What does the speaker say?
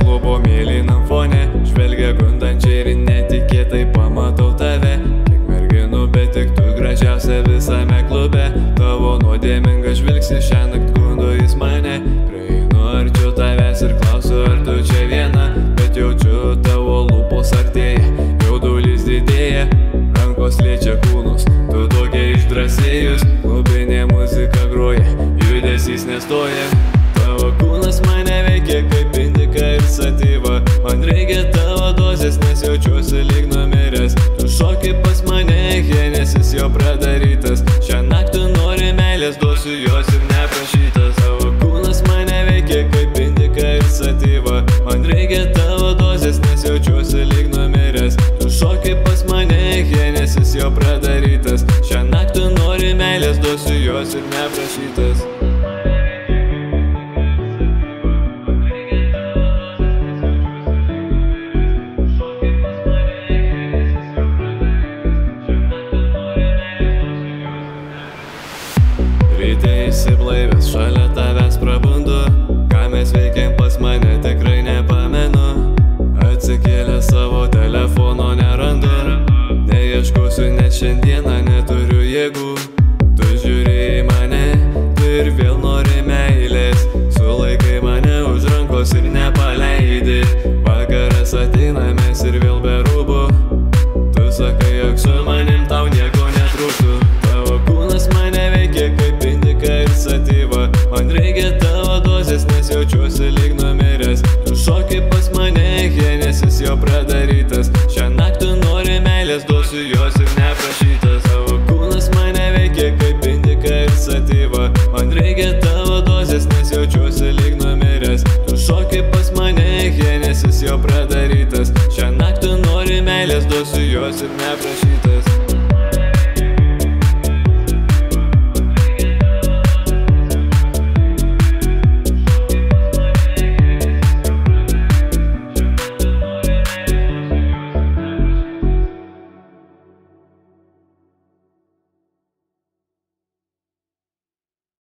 klubo mėlynam fone, žvelgia gundančiai ir netikėtai pamatau tave. Kiek merginų, bet tik tu gražiausia visame klube. Tavo nuodėmingas žvilgsnis šiąnakt gundo jis mane. Prieinu arčiau tavęs ir klausiu, ar tu čia viena, bet jaučiu tavo lūpos artėja, jaudulys didėja, rankos liečia kūnus, tu tokia išdrąsėjus, klubinė muzika groja, judesys nestoja. Tavo kūnas mane veikia kaip indika ir satyva, man reikia tavo dozės, nes jaučiuosi lyg numiręs. Tu šoki pas mane, Henesis jau pradarytas, šią naktį nori meilės, duosiu jos ir neprašytas. Tavo kūnas mane veikia kaip indika ir satyva, man reikia tavo dozės, nes jaučiuosi lyg numiręs. Tu šoki pas mane, Henesis jau pradarytas, šią naktį nori meilės, duosiu jos ir neprašytas. Ryte įsiblaivęs, šalia tavęs prabundu, ką mes veikėm pas mane tikrai nepamenu. Atsikėlęs savo telefono nerandu, neieškosiu, nes šiandieną neturiu jėgų. Tu žiūri į mane, tu ir vėl nori meilės, sulaikai mane už rankos ir nepaleidi. Vakaras ateina, mes ir vėl be rūbų, tu sakai, jog su manim tau nieko netrūktų. Tavo kūnas mane veikia kaip indika ir satyva, man reikia tavo dozės, nes jaučiuosi lyg numiręs. Tu šoki pas mane, Henesis jau pradarytas, šią naktį nori meilės, duosiu jos ir neprašytas. Tavo kūnas mane veikia kaip indika ir satyva, man reikia tavo dozės, nes jaučiuosi lyg numiręs. Tu šoki pas mane, Henesis jau pradarytas, šią naktį nori meilės, duosiu jos ir neprašytas.